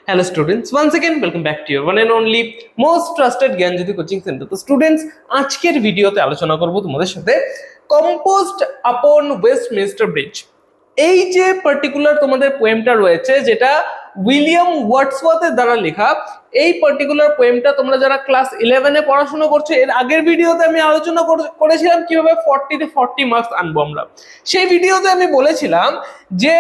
Hello students, once again welcome back to your one and only most trusted Gyanjyoti coaching centre. তো students, আজকের ভিডিওতে আলোচনা করব তোমাদের সাথে কম্পোজড আপন ওয়েস্টমিনস্টার ব্রিজ। এই যে পার্টিকুলার তোমাদের পোয়েমটা রয়েছে, যেটা উইলিয়াম ওয়ার্ডসওয়ার্থের দ্বারা লেখা, এই পার্টিকুলার পোয়েমটা তোমরা যারা ক্লাস 11-এ পড়াশোনা করছো, এর আগের ভিডিওতে আমি আলোচনা করেছিলাম কিভাবে 40 মার্কস আনবো আমরা। সেই ভিডিওতে আমি বলেছিলাম যে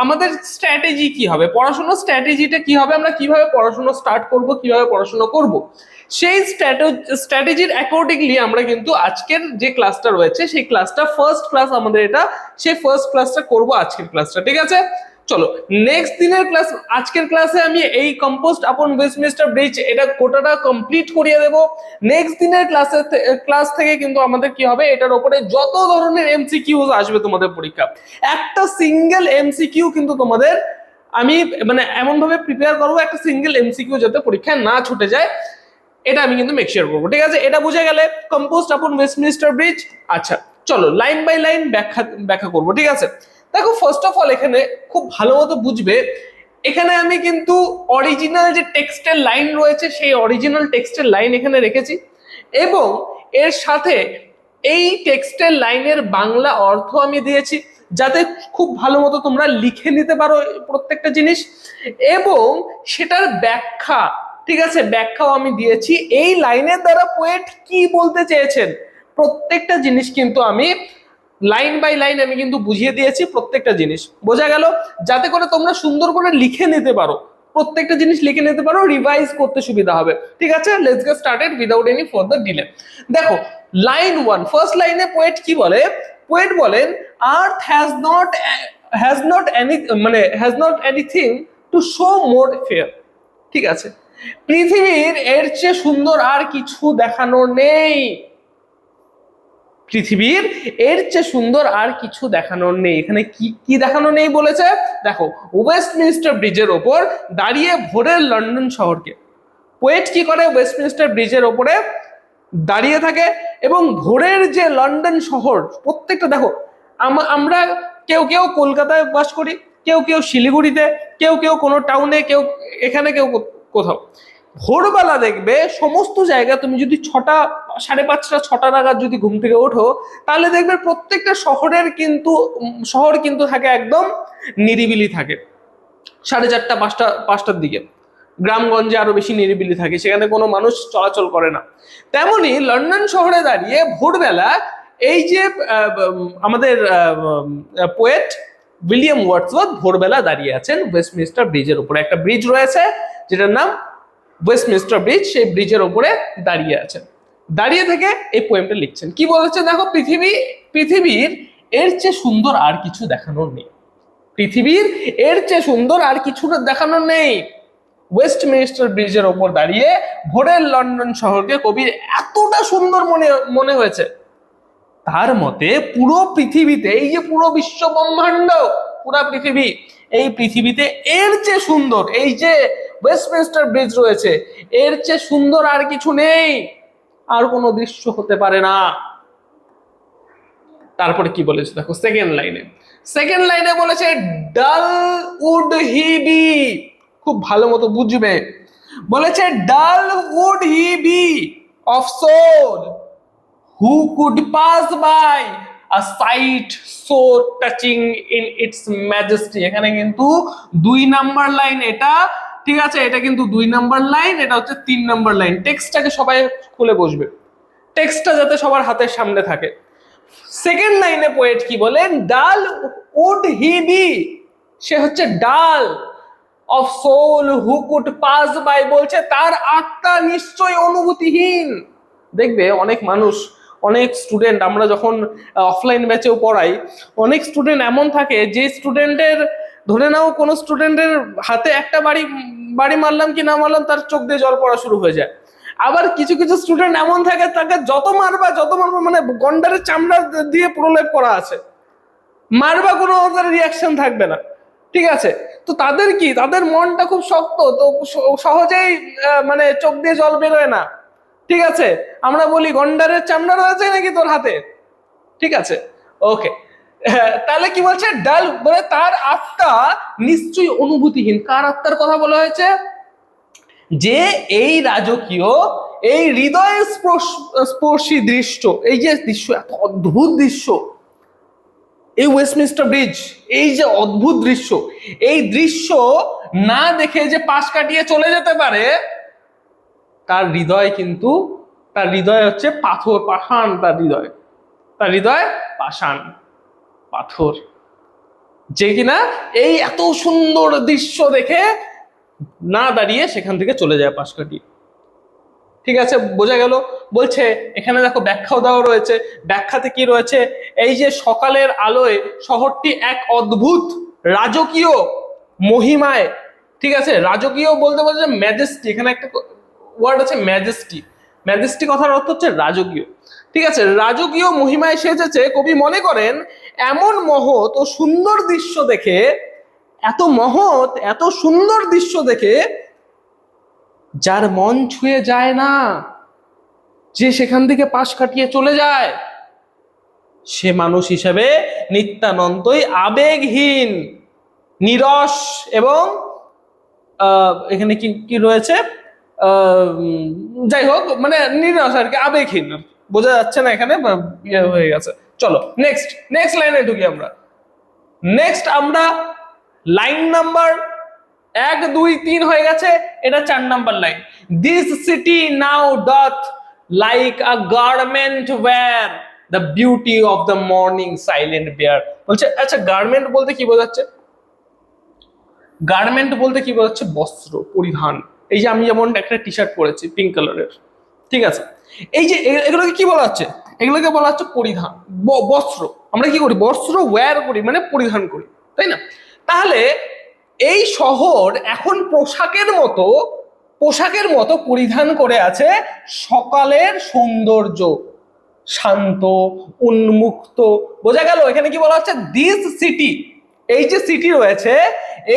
আমাদের স্ট্র্যাটেজি কি হবে, পড়াশোনার স্ট্র্যাটেজিটা কি হবে, আমরা কিভাবে পড়াশোনা স্টার্ট করব, কিভাবে পড়াশোনা করব, সেই স্ট্র্যাটেজির অ্যাকর্ডিংলি আমরা কিন্তু আজকের যে ক্লাসটা রয়েছে সেই ক্লাসটা ফার্স্ট ক্লাস আমাদের এটা, সেই ফার্স্ট ক্লাসটা করব আজকের ক্লাসটা। ঠিক আছে, চলো নেক্সট দিনের ক্লাস, আজকের ক্লাসে আমি এই কম্পোজড আপন ওয়েস্টমিনস্টার ব্রিজ এটা গোটাটা কমপ্লিট করিয়ে দেব। নেক্সট দিনের ক্লাস থেকে কিন্তু আমাদের কি হবে, এটার উপরে যত ধরনের এমসিকিউ আসবে তোমাদের পরীক্ষা, একটা সিঙ্গেল এমসিকিউ কিন্তু তোমাদের আমি মানে এমন ভাবে প্রিপেয়ার করবো, একটা সিঙ্গেল এমসিকিউ যাতে পরীক্ষায় না ছুটে যায়, এটা আমি কিন্তু মেক শিওর করবো। ঠিক আছে, এটা বুঝে গেলে কম্পোজড আপন ওয়েস্টমিনস্টার ব্রিজ। আচ্ছা চলো লাইন বাই লাইন ব্যাখ্যা করবো। ঠিক আছে, দেখো ফার্স্ট অফ অল এখানে খুব ভালো মতো বুঝবে, এখানে আমি কিন্তু অরিজিনাল যে টেক্সটের লাইন রয়েছে সেই অরিজিনাল টেক্সটের লাইন এখানে রেখেছি, এবং এর সাথে এই টেক্সটের লাইনের বাংলা অর্থ আমি দিয়েছি, যাতে খুব ভালো মতো তোমরা লিখে নিতে পারো প্রত্যেকটা জিনিস, এবং সেটার ব্যাখ্যা, ঠিক আছে, ব্যাখ্যাও আমি দিয়েছি। এই লাইনের দ্বারা পোয়েট কি বলতে চেয়েছেন প্রত্যেকটা জিনিস কিন্তু আমি লাইন বাই লাইন আমি কিন্তু বুঝিয়ে দিয়েছি, প্রত্যেকটা জিনিস বোঝা গেল, যাতে করে তোমরা সুন্দর করে লিখে নিতে পারো, প্রত্যেকটা জিনিস লিখে নিতে পারো, রিভাইজ করতে সুবিধা হবে। ঠিক আছে, let's get started without any further delay. দেখো লাইন 1, ফার্স্ট লাইনে পোয়েট কি বলে, পোয়েট বলেন আর্থ has not anything to show more fair. ঠিক আছে, পৃথিবীর এর চেয়ে সুন্দর আর কিছু দেখানোর নেই, পৃথিবীর এর চেয়ে সুন্দর আর কিছু দেখানোর নেই। এখানে কি কি দেখানো নেই বলেছে, দেখো ওয়েস্টমিনস্টার ব্রিজের ওপর দাঁড়িয়ে ভোরের লন্ডন শহরকে, পোয়েট কি করে, ওয়েস্টমিনস্টার ব্রিজের ওপরে দাঁড়িয়ে থাকে এবং ভোরের যে লন্ডন শহর, প্রত্যেকটা দেখো আমরা কেউ কেউ কলকাতায় বাস করি, কেউ কেউ শিলিগুড়িতে, কেউ কেউ কোনো টাউনে, কেউ এখানে, কেউ কোথাও। ভোরবেলা দেখবে সমস্ত জায়গা, তুমি যদি 5:30-6টা নাগাদ যদি ঘুম থেকে ওঠো, তাহলে দেখবে প্রত্যেকটা শহর কিন্তু থাকে একদম নিরিবিলি থাকে। 4:30, 5টার দিকে গ্রামগঞ্জে আরো বেশি নিরিবিলি থাকে, সেখানে কোনো মানুষ চলাচল করে না। তেমনি লন্ডন শহরে দাঁড়িয়ে ভোরবেলা এই যে আমাদের পোয়েট উইলিয়াম ওয়ার্ডসওয়ার্থ ভোরবেলা দাঁড়িয়ে আছেন ওয়েস্টমিনস্টার ব্রিজের উপরে, একটা ব্রিজ রয়েছে যেটার নাম ওয়েস্টমিনস্টার ব্রিজ, সেই ব্রিজের উপরে দাঁড়িয়ে আছেন, দাঁড়িয়ে থেকে এই পোয়েমটা লিখছেন। কি বলেছে দেখো, পৃথিবীর এর চেয়ে সুন্দর আর কিছু দেখানোর নেই, পৃথিবীর এর চেয়ে সুন্দর আর কিছু দেখানোর নেই। ওয়েস্টমিনস্টার ব্রিজের ওপর দাঁড়িয়ে ভোরের লন্ডন শহরকে কবির এতটা সুন্দর মনে হয়েছে, তার মতে পুরো পৃথিবীতে, এই যে পুরো বিশ্ব ব্রহ্মাণ্ড, পুরো পৃথিবী, এই পৃথিবীতে এর চেয়ে সুন্দর, এই যে ওয়েস্টমিনস্টার ব্রিজ রয়েছে, এর চেয়ে সুন্দর আর কিছু নেই, আর কোনো দৃশ্য হতে পারে না। তারপরে কি বলেছে দেখো সেকেন্ড লাইনে বলেছে ডাল উড হি বি, খুব ভালো মতো বুঝবে, বলেছে dull would he be of soul who could pass by a sight so touching in its majesty। এখানে কিন্তু 2 নাম্বার লাইন এটা, ঠিক আছে, এটা কিন্তু 2 নাম্বার লাইন, এটা হচ্ছে 3 নাম্বার লাইন। টেক্সটটাকে সবাই খুলে বসবে, টেক্সটটা যাতে সবার হাতের সামনে থাকে। সেকেন্ড লাইনে পোয়েট কি বলেন, ডাল উড হি বি, সে হচ্ছে dull, of soul who could pass by বলছে তার আত্মা নিশ্চয় অনুভূতিহীন। দেখবে অনেক মানুষ, অনেক স্টুডেন্ট, আমরা যখন অফলাইন ব্যাচেও পড়াই, অনেক স্টুডেন্ট এমন থাকে যে স্টুডেন্টের, ধরে নাও কোনো স্টুডেন্টের হাতে একটা বাড়ি মারলাম কি না মারলাম, তার চোখ দিয়ে জল পড়া শুরু হয়ে যায়। আবার কিছু কিছু স্টুডেন্ট এমন থাকে, তাকে যত মারবা মানে গন্ডারের চামড়া দিয়ে প্রলেপ করা আছে, মারবা কোনো ওদের রিয়াকশন থাকবে না। ঠিক আছে, তো তাদের কি, তাদের মনটা খুব শক্ত, তো সহজেই মানে চোখ দিয়ে জল বেরোয় না। ঠিক আছে, আমরা বলি গন্ডারের চামড়া রয়েছে নাকি তোর হাতে। ঠিক আছে, ওকে, তাহলে কি বলছে ডাল, মানে তার আত্মা নিশ্চয়ই অনুভূতিহীন। কার আত্মার কথা বলা হয়েছে? যে এই রাজকীয়, এই হৃদয় স্পর্শী দৃশ্য, এই যে দৃশ্য, এত অদ্ভুত দৃশ্য, এই ওয়েস্টমিনস্টার ব্রিজ, এই যে অদ্ভুত দৃশ্য, এই দৃশ্য না দেখে যে পাশ কাটিয়ে চলে যেতে পারে, তার হৃদয় কিন্তু, তার হৃদয় হচ্ছে পাথর, পাষাণ। তার হৃদয় পাষাণ, পাথর, যে কিনা এই এত সুন্দর দৃশ্য দেখে না দাঁড়িয়ে সেখান থেকে চলে যায় পাশ কাটিয়ে। ঠিক আছে, বোঝা গেল? বলছে এখানে দেখো ব্যাখ্যাও দেওয়া রয়েছে। ব্যাখ্যাতে কি রয়েছে? এই যে সকালের আলোয় শহরটি এক অদ্ভুত রাজকীয় মহিমায়, ঠিক আছে, রাজকীয় বলতে বলছে ম্যাজেস্টি, এখানে একটা ওয়ার্ড আছে ম্যাজেস্টি। ম্যাজেস্টি কথার অর্থ হচ্ছে রাজকীয়। ঠিক আছে, রাজকীয় মহিমায় সেজেছে। কবি মনে করেন এমন মহৎ ও সুন্দর দৃশ্য দেখে, এত মহৎ এত সুন্দর দৃশ্য দেখে যার মন ছুঁয়ে যায় না, যে সেখান থেকে পাশ কাটিয়ে চলে যায়, সে মানুষ হিসেবে নিত্যানন্তই আবেগহীন, নিরস এবং এখানে কি কি রয়েছে, যাই হোক, মানে নিরস আর কি, আবেগহীন। বোঝা যাচ্ছে না এখানে, ইয়ে হয়ে গেছে। চলো নেক্সট, নেক্সট লাইনে ঢুকি আমরা। নেক্সট আমরা লাইন নাম্বার 1 2 3 হয়ে গেছে, এটা 4 number line. This city now doth like a garment wear the beauty of the morning silent bare. বলছে আচ্ছা, গার্মেন্ট বলতে কি বোঝাচ্ছে? গার্মেন্ট বলতে কি বোঝাচ্ছে? বস্ত্র, পরিধান। এই যে আমি যেমন একটা টি শার্ট পরেছি পিঙ্ক কালারের, ঠিক আছে, এই যে এগুলোকে কি বলা হচ্ছে? এগুলোকে বলা হচ্ছে পরিধান, বস্ত্র। আমরা কি করি? বস্ত্র ওয়্যার করি, মানে পরিধান করি, তাই না? তাহলে এই শহর এখন পোশাকের মতো পরিধান করে আছে সকালের সৌন্দর্য, শান্ত, উন্মুক্ত। বোঝা গেল? এখানে কি বলা হচ্ছে? দিস সিটি, এই যে সিটি রয়েছে,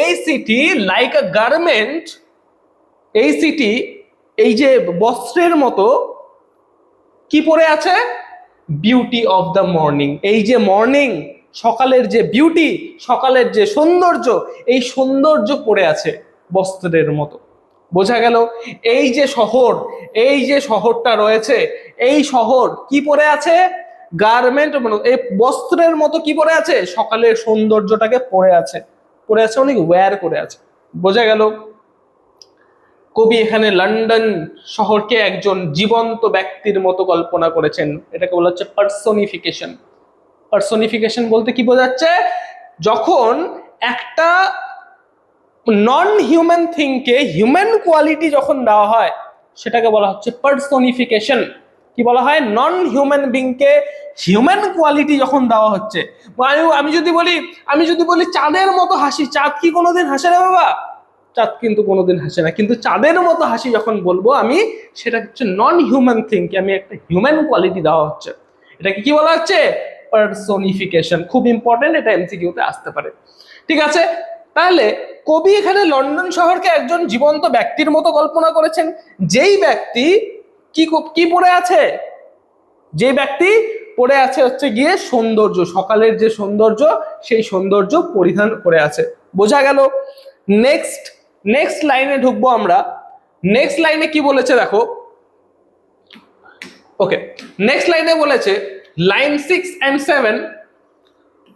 এই সিটি লাইক আ গার্মেন্ট, এই সিটি এই যে বস্ত্রের মতো কি পরে আছে? Beauty of the morning. এই যে মর্নিং, সকালের যে বিউটি, সকালের যে সৌন্দর্য, এই সৌন্দর্য পড়ে আছে বস্ত্রের মতো। বোঝা গেল? এই যে শহর, এই যে শহরটা রয়েছে, এই শহর কি পরে আছে? গার্মেন্ট, মানে এই বস্ত্রের মতো কি পরে আছে? সকালের সৌন্দর্যটাকে পরে আছে, পরে আছে অনেক ওয়্যার করে আছে। বোঝা গেল? কবি এখানে লন্ডন শহরকে একজন জীবন্ত ব্যক্তির মতো কল্পনা করেছেন। এটাকে বলা হচ্ছে পার্সোনিফিকেশন। পার্সোনিফিকেশন বলতে কি বোঝাচ্ছে? যখন একটা নন হিউম্যান থিংকে হিউম্যান কোয়ালিটি যখন দেওয়া হয়, সেটাকে বলা হচ্ছে পার্সোনিফিকেশন। কি বলা হয়? নন হিউম্যান বিংকে হিউম্যান কোয়ালিটি যখন দেওয়া হচ্ছে। আমি যদি বলি চাঁদের মতো হাসি, চাঁদ কি কোনোদিন হাসে রে বাবা? চাঁদ কিন্তু কোনোদিন হাসে না। কিন্তু চাঁদের মতো হাসি যখন বলবো আমি, সেটা হচ্ছে নন হিউম্যান থিংকে আমি একটা হিউম্যান কোয়ালিটি দেওয়া হচ্ছে। এটাকে কি বলা হচ্ছে? পার্সোনিফিকেশন। খুব ইম্পর্টেন্ট, এটা এমসিকিউতে আসতে পারে। ঠিক আছে, তাহলে কবি এখানে লন্ডন শহরকে একজন জীবন্ত ব্যক্তির মতো কল্পনা করেছেন, যেই ব্যক্তি কি পড়ে আছে? যে ব্যক্তি পড়ে আছে হচ্ছে গিয়ে সৌন্দর্য, সকালের যে সৌন্দর্য, সেই সৌন্দর্য পরিধান করে আছে। বোঝা গেল? নেক্সট, নেক্সট লাইনে ঢুকবো আমরা। নেক্সট লাইনে কি বলেছে দেখো। ওকে, নেক্সট লাইনে বলেছে, লাইন 6 and 7,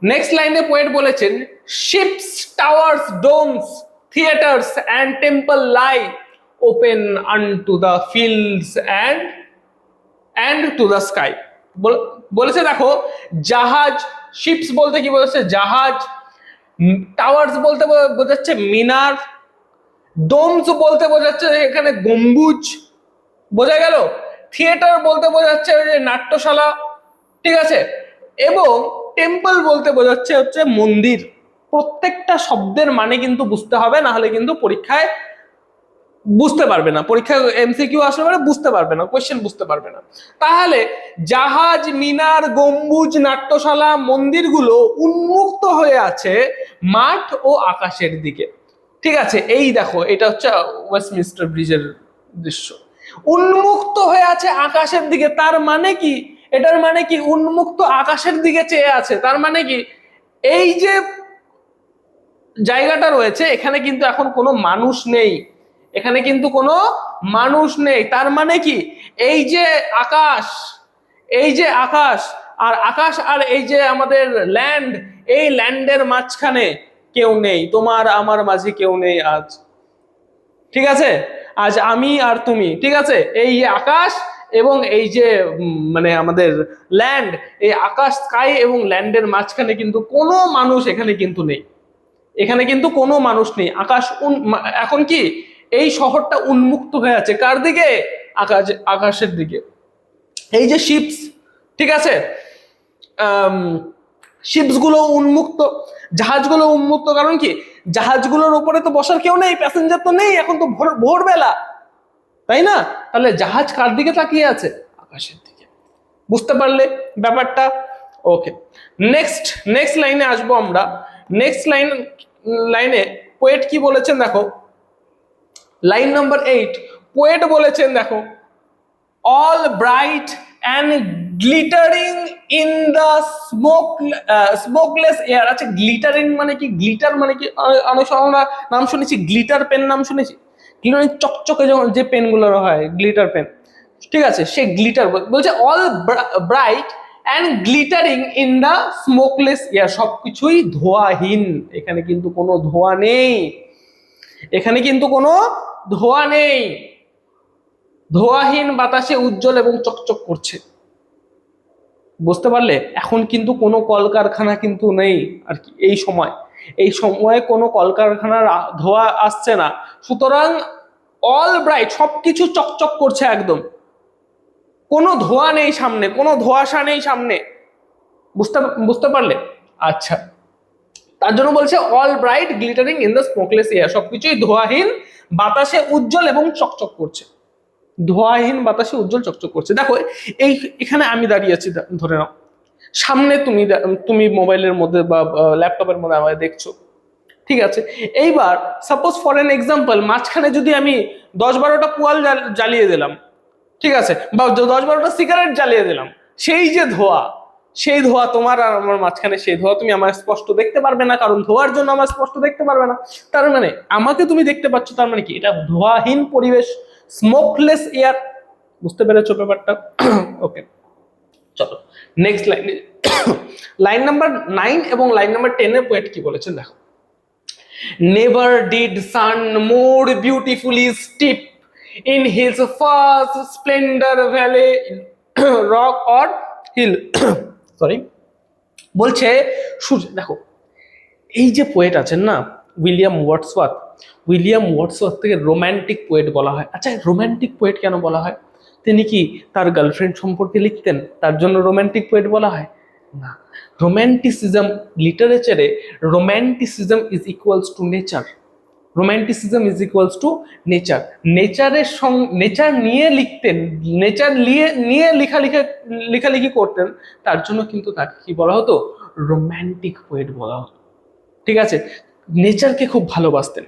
নেক্সট লাইনে পোয়েট বলেছেন, ships, towers, domes, theatres and temple lie open আনটু the fields and to the sky. বলেছে দেখো, জাহাজ, শিপস বলতে কি বলেছে? জাহাজ। টাওয়ার্স বলতে বোঝাচ্ছে মিনার। ডোমস বলতে বোঝাচ্ছে এখানে গম্বুজ। বোঝা গেল? থিয়েটার বলতে বোঝাচ্ছে নাট্যশালা, ঠিক আছে, এবং টেম্পল বলতে বোঝাচ্ছে হচ্ছে মন্দির। প্রত্যেকটা শব্দের মানে কিন্তু বুঝতে হবে, না হলে কিন্তু পরীক্ষায় বুঝতে পারবে না, পরীক্ষায় এমসিকিউ আসলে মানে বুঝতে পারবে না, কোয়েশ্চেন বুঝতে পারবে না। তাহলে জাহাজ, মিনার, গম্বুজ, নাট্যশালা, মন্দিরগুলো উন্মুক্ত হয়ে আছে মাঠ ও আকাশের দিকে। ঠিক আছে, এই দেখো, এটা হচ্ছে ওয়েস্টমিনস্টার ব্রিজের দৃশ্য। উন্মুক্ত হয়ে আছে আকাশের দিকে, তার মানে কি? এটার মানে কি? উন্মুক্ত আকাশের দিকে চেয়ে আছে, তার মানে কি? এই যে জায়গাটা রয়েছে এখানে কিন্তু এখন কোনো মানুষ নেই, এখানে কিন্তু কোনো মানুষ নেই। তার মানে কি, এই যে আকাশ, এই যে আকাশ আর আকাশ আর এই যে আমাদের ল্যান্ড, এই ল্যান্ডের মাঝখানে কেউ নেই, তোমার আমার মাঝে কেউ নেই আজ। ঠিক আছে, আজ আমি আর তুমি, ঠিক আছে, এই যে আকাশ এবং এই যে মানে আমাদের ল্যান্ড, এই আকাশ স্কাই এবং ল্যান্ডের মাঝখানে কিন্তু কোনো মানুষ এখানে কিন্তু নেই, এখানে কিন্তু কোনো মানুষ নেই। আকাশ এখন কি এই শহরটা উন্মুক্ত হয়ে আছে কার দিকে? আকাশের দিকে। এই যে শিপস, ঠিক আছে, শিপস গুলো উন্মুক্ত, জাহাজগুলো উন্মুক্ত, কারণ কি জাহাজগুলোর উপরে তো বসার কেউ নেই, প্যাসেঞ্জার তো নেই, এখন তো ভোরবেলা, তাই না? তাহলে জাহাজ কার দিকে তাকিয়ে আছে? আকাশের দিকে। বুঝতে পারলে ব্যাপারটা? ওকে, নেক্সট লাইনে আসবো আমরা। নেক্সট লাইনে পোয়েট কি বলেছেন দেখো, লাইন নাম্বার 8। পোয়েট বলেছেন দেখো, all bright and glittering in the smokeless air। আচ্ছা, গ্লিটারিং মানে কি? গ্লিটার মানে কি? অনেক সময় আমরা নাম শুনেছি, গ্লিটার পেন নাম শুনেছি, গ্লিটারিং চকচকে যে পেন গুলো হয়, গ্লিটার পেন, ঠিক আছে, সে গ্লিটার বলছে all bright and glittering in the smokeless air, সবকিছুই ধোঁয়াহীন, এখানে কিন্তু কোনো ধোঁয়া নেই, এখানে কিন্তু কোনো ধোঁয়া নেই, ধোঁয়াহীন বাতাসে উজ্জ্বল এবং চকচক করছে। বুঝতে পারলে? এখন কিন্তু কোনো কলকারখানা কিন্তু নেই আর কি, এই সময়ে কোনো কলকারখানার ধোঁয়া আসছে না, সুতরাং অল ব্রাইট, সবকিছু চকচক করছে একদম, কোনো ধোঁয়া নেই সামনে, কোনো ধোঁয়াশা নেই সামনে। বুঝতে পারলে? আচ্ছা, তার জন্য বলছে all bright glittering in the smokeless air, সবকিছুই ধোঁয়াহীন বাতাসে উজ্জ্বল এবং চকচক করছে, ধোঁয়াহীন বাতাসে উজ্জ্বল চকচক করছে। দেখো এখানে আমি দাঁড়িয়ে আছি, ধরে নাও সামনে তুমি মোবাইলের মধ্যে বা ল্যাপটপের মধ্যে আমায় দেখছো, ঠিক আছে, এইবার সাপোজ ফর এন এক্সাম্পল মাঝখানে যদি আমি 10-12টা পোয়াল জ্বালিয়ে দিলাম, ঠিক আছে, বা 10-12টা সিগারেট জ্বালিয়ে দিলাম, সেই ধোঁয়া তোমার আর আমার মাঝখানে, সেই ধোঁয়া তুমি আমার স্পষ্ট দেখতে পারবে না, কারণ ধোঁয়ার জন্য আমার স্পষ্ট দেখতে পারবে না। তার মানে আমাকে তুমি দেখতে পাচ্ছ, তার মানে কি এটা ধোঁয়াহীন পরিবেশ, স্মোকলেস এয়ার। বুঝতে পেরেছো ব্যাপারটা? ওকে, চলো নেক্সট লাইন, লাইন নাম্বার 9 এবং লাইন নাম্বার 10 এর পোয়েট কি বলেছেন দেখো, never did sun more beautifully steep in his first splendor valley rock or hill। Sorry, বলছে সূর্য, দেখো এই যে পোয়েট আছেন না উইলিয়াম ওয়ার্ডসওয়ার্থ থেকে রোম্যান্টিক পোয়েট বলা হয়। আচ্ছা, রোম্যান্টিক পোয়েট কেন বলা হয়? তিনি কি তার গার্লফ্রেন্ড সম্পর্কে লিখতেন, তার জন্য রোম্যান্টিক পোয়েট বলা হয়? না, রোম্যান্টিসিজম লিটারেচারে, romanticism is equals to nature, romanticism is equals to nature, nature নিয়ে লিখতেন, নেচার নিয়ে লেখালেখি করতেন, তার জন্য কিন্তু তাকে কি বলা হতো? রোম্যান্টিক পোয়েট বলা হতো। ঠিক আছে, নেচারকে খুব ভালোবাসতেন,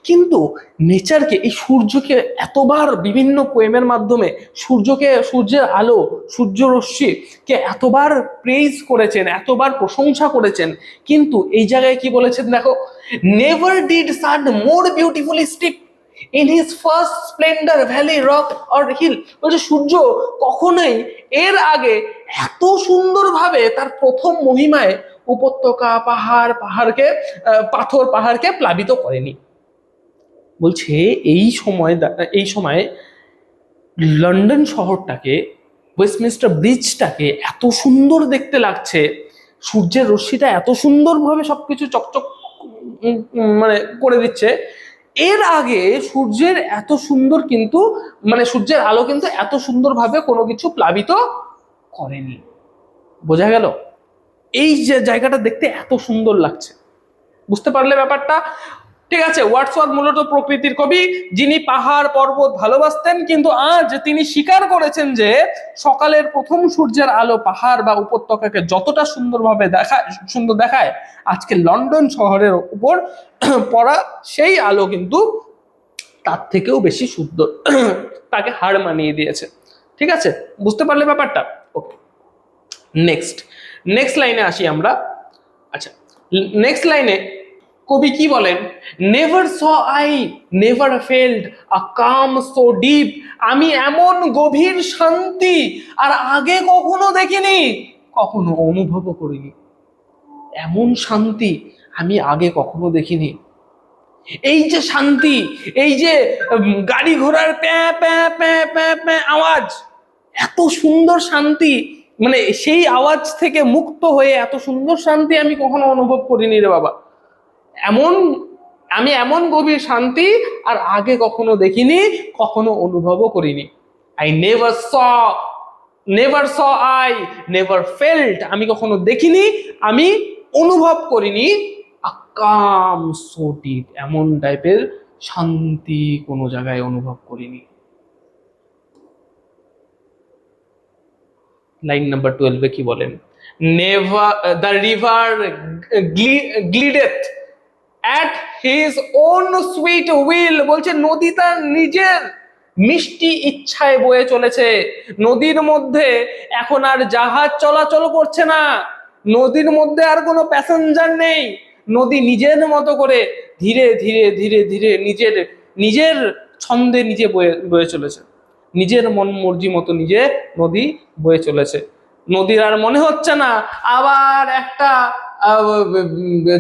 কিন্তু নেচারকে, এই সূর্যকে এতবার বিভিন্ন পোয়েমের মাধ্যমে সূর্যের আলো, সূর্য রশ্মিকে এতবার প্রেইজ করেছেন, এতবার প্রশংসা করেছেন, কিন্তু এই জায়গায় কি বলেছেন দেখো, never did sun more beautifully steep in his first splendour valley rock or hill. বলছে সূর্য কখনোই এর আগে এত সুন্দরভাবে তার প্রথম মহিমায় উপত্যকা, পাহাড়কে প্লাবিত করেনি। বলছে এই সময় লন্ডন শহরটাকে, ওয়েস্টমিনস্টার ব্রিজটাকে এত সুন্দর দেখতে লাগছে, সূর্যের রশ্মিটা এত সুন্দরভাবে সবকিছু চকচক মানে করে দিচ্ছে, এর আগে সূর্যের এত সুন্দর কিন্তু সূর্যের আলো কিন্তু এত সুন্দরভাবে কোনো কিছু প্লাবিত করেনি। বোঝা গেল? এই যে জায়গাটা দেখতে এত সুন্দর লাগছে। বুঝতে পারলে ব্যাপারটা? ঠিক আছে, ওয়ার্ডসওয়ার্থ মূলত প্রকৃতির কবি, যিনি পাহাড় পর্বত ভালোবাসতেন, কিন্তু আজ তিনি স্বীকার করেছেন যে সকালের প্রথম সূর্যের আলো পাহাড় বা উপত্যকাকে যতটা সুন্দর দেখায়, আজকে লন্ডন শহরের উপর পড়া সেই আলো কিন্তু তার থেকেও বেশি সুন্দর, তাকে হার মানিয়ে দিয়েছে। ঠিক আছে, বুঝতে পারলে ব্যাপারটা? ওকে, নেক্সট লাইনে আসি আমরা। আচ্ছা, নেক্সট লাইনে কবি কি বলেন, never saw I never felt a calm so deep, আমি এমন গভীর শান্তি আর আগে কখনো দেখিনি, কখনো অনুভবও করিনি। এমন শান্তি আমি আগে কখনো দেখিনি। এই যে শান্তি, এই যে গাড়ি ঘোড়ার প্যাঁ প্যাঁ প্যাঁ প্যাঁ প্যাঁ আওয়াজ, এত সুন্দর শান্তি, মানে সেই আওয়াজ থেকে মুক্ত হয়ে এত সুন্দর শান্তি আমি কখনো অনুভব করিনি রে বাবা। আমি এমন গভীর শান্তি আর আগে কখনো দেখিনি, কখনো অনুভবও করিনি। I never saw I never felt, আমি কখনো দেখিনি, আমি অনুভব করিনি আকাম সো ডিপ, এমন টাইপের শান্তি কোনো জায়গায় অনুভব করিনি। লাইন নাম্বার 12 কি বলেন, never the river glideth at his own sweet will, বলছে নদী তার নিজের মিষ্টি ইচ্ছায় বয়ে চলেছে। নদীর মধ্যে এখন আর জাহাজ চলাচল করছে না, নদীর মধ্যে আর কোনো প্যাসেঞ্জার নেই, নদী নিজের মতো করে ধীরে ধীরে ধীরে ধীরে নিজের নিজের ছন্দে নিজে বয়ে চলেছে, নিজের মন মর্জি মতো নিজে নদী বয়ে চলেছে। নদীর আর মনে হচ্ছে না আবার একটা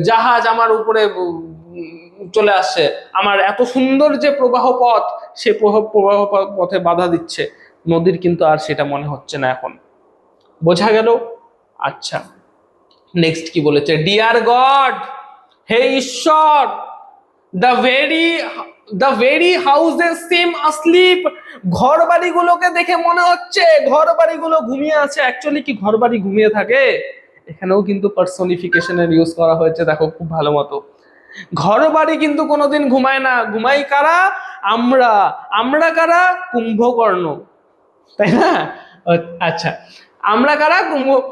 জাহাজ আমার উপরে চলে আসছে, আমার এত সুন্দর যে প্রবাহ পথ, সে প্রবাহ পথে বাধা দিচ্ছে। নদীর কিন্তু আর সেটা মনে হচ্ছে না এখন। বোঝা গেল? আচ্ছা, নেক্সট কি বলেছে, ডিয়ার গড, হে ঈশ্বর, দ্য ভেরি হাউসেস সিম আসলিপ, ঘর বাড়িগুলোকে দেখে মনে হচ্ছে ঘর বাড়িগুলো ঘুমিয়ে আছে। অ্যাকচুয়ালি কি ঘর বাড়ি ঘুমিয়ে থাকে? এখানেও কিন্তু পার্সোনিফিকেশনের ইউজ করা হয়েছে, দেখো খুব ভালো মতো। ঘর বাড়ি কিন্তু কোনোদিন ঘুমায় না, ঘুমাই কারা? আমরা কারা? কুম্ভকর্ণ, তাই না? আচ্ছা, আমরা কারা?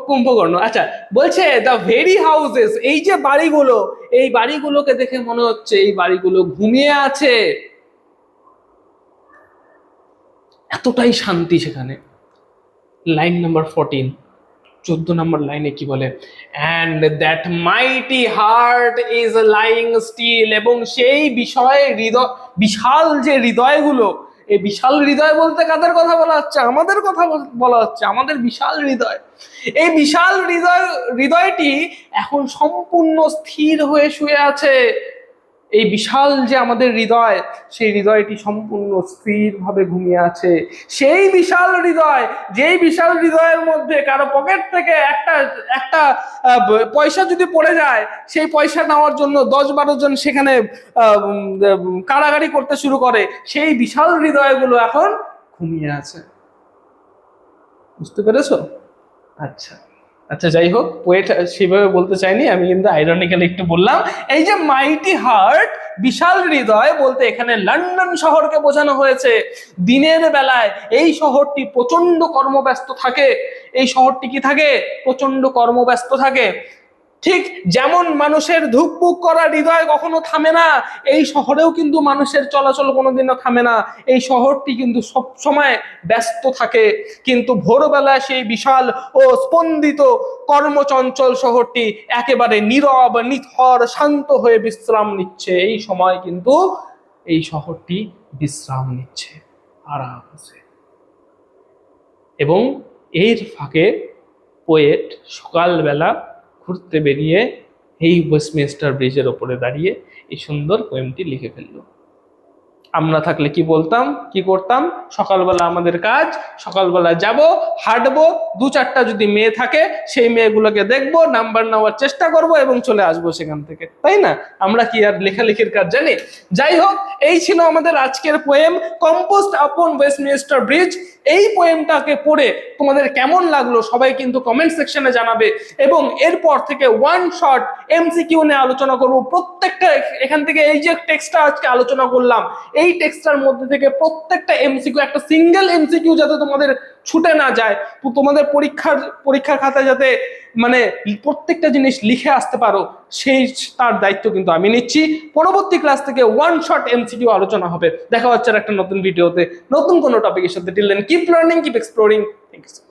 কুম্ভকর্ণ। আচ্ছা, বলছে দ্য ভেরি হাউসেস, এই যে বাড়িগুলো, এই বাড়িগুলোকে দেখে মনে হচ্ছে এই বাড়িগুলো ঘুমিয়ে আছে, এতটাই শান্তি সেখানে। লাইন নাম্বার 14, 14 নম্বর লাইনে কি বলে, and that mighty heart is lying still, এবং সেই বিষয়ে বিশাল যে হৃদয়গুলো, এই বিশাল হৃদয় বলতে কাদের কথা বলা হচ্ছে? আমাদের কথা বলা হচ্ছে, আমাদের বিশাল হৃদয়। এই বিশাল হৃদয়টি এখন সম্পূর্ণ স্থির হয়ে শুয়ে আছে। এই বিশাল যে আমাদের হৃদয়, সেই হৃদয়টি সম্পূর্ণ স্থিরভাবে ঘুমিয়ে আছে। সেই বিশাল হৃদয়, যেই বিশাল হৃদয়ের মধ্যে কারো পকেট থেকে একটা পয়সা যদি পড়ে যায়, সেই পয়সা নেওয়ার জন্য 10-12 জন সেখানে কাড়াকাড়ি করতে শুরু করে, সেই বিশাল হৃদয়গুলো এখন ঘুমিয়ে আছে। বুঝতে পেরেছো? আচ্ছা আচ্ছা, যাই হোক, পোয়েট সেভাবে বলতে চাইনি, আমি কিন্তু আইরনিক্যালি একটু বললাম। এই যে মাইটি হার্ট, বিশাল হৃদয় বলতে এখানে লন্ডন শহরকে বোঝানো হয়েছে। দিনের বেলায় এই শহরটি প্রচন্ড কর্মব্যস্ত থাকে, এই শহরটি কি থাকে? প্রচন্ড কর্মব্যস্ত থাকে। ঠিক যেমন মানুষের ধুকপুক করা হৃদয় কখনো থামে না, এই শহরেও কিন্তু মানুষের চলাচল কোনোদিনও থামে না। এই শহরটি কিন্তু সব সময় ব্যস্ত থাকে, কিন্তু ভোরবেলায় সেই বিশাল ও স্পন্দিত কর্মচঞ্চল শহরটি একেবারে নীরব, নিথর, শান্ত হয়ে বিশ্রাম নিচ্ছে। এই সময় কিন্তু এই শহরটি বিশ্রাম নিচ্ছে আরামসে। এবং এর ফাঁকে পোয়েট সকালবেলা ঘুরতে বেরিয়ে এই ওয়েস্টমিনস্টার ব্রিজের ওপরে দাঁড়িয়ে এই সুন্দর পোয়েমটি লিখে ফেললো। আমরা থাকলে কি বলতাম, কি করতাম? সকালবেলা আমাদের কাজ, সকালবেলা যাব, হাঁটবো, 2-4টা যদি মেয়ে থাকে সেই মেয়েগুলোকে দেখবো, নাম্বার নেওয়ার চেষ্টা করব এবং চলে আসবো সেখান থেকে, তাই না? আমরা কি আর লেখালেখির কাজ জানি? যাই হোক, এই ছিল আমাদের আজকের পোয়েম, কম্পোজড আপন ওয়েস্টমিনস্টার ব্রিজ। এই পোয়েমটাকে পড়ে তোমাদের কেমন লাগলো সবাই কিন্তু কমেন্ট সেকশনে জানাবে, এবং এরপর থেকে ওয়ান শর্ট এমসিকিউ নিয়ে আলোচনা করব। প্রত্যেকটা এখান থেকে এই যে টেক্সটটা আজকে আলোচনা করলাম, এই টেক্সটার মধ্যে থেকে প্রত্যেকটা এমসিকিউ, একটা সিঙ্গেল এমসিকিউ যাতে তোমাদের ছুটে না যায়, তোমাদের পরীক্ষার খাতায় যাতে মানে প্রত্যেকটা জিনিস লিখে আসতে পারো, সেই তার দায়িত্ব কিন্তু আমি নিচ্ছি। পরবর্তী ক্লাস থেকে ওয়ান শর্ট এমসিকিউ আলোচনা হবে। দেখা হচ্ছে একটা নতুন ভিডিওতে নতুন কোনো টপিকের সাথে। Till then keep learning, keep exploring. Thank you.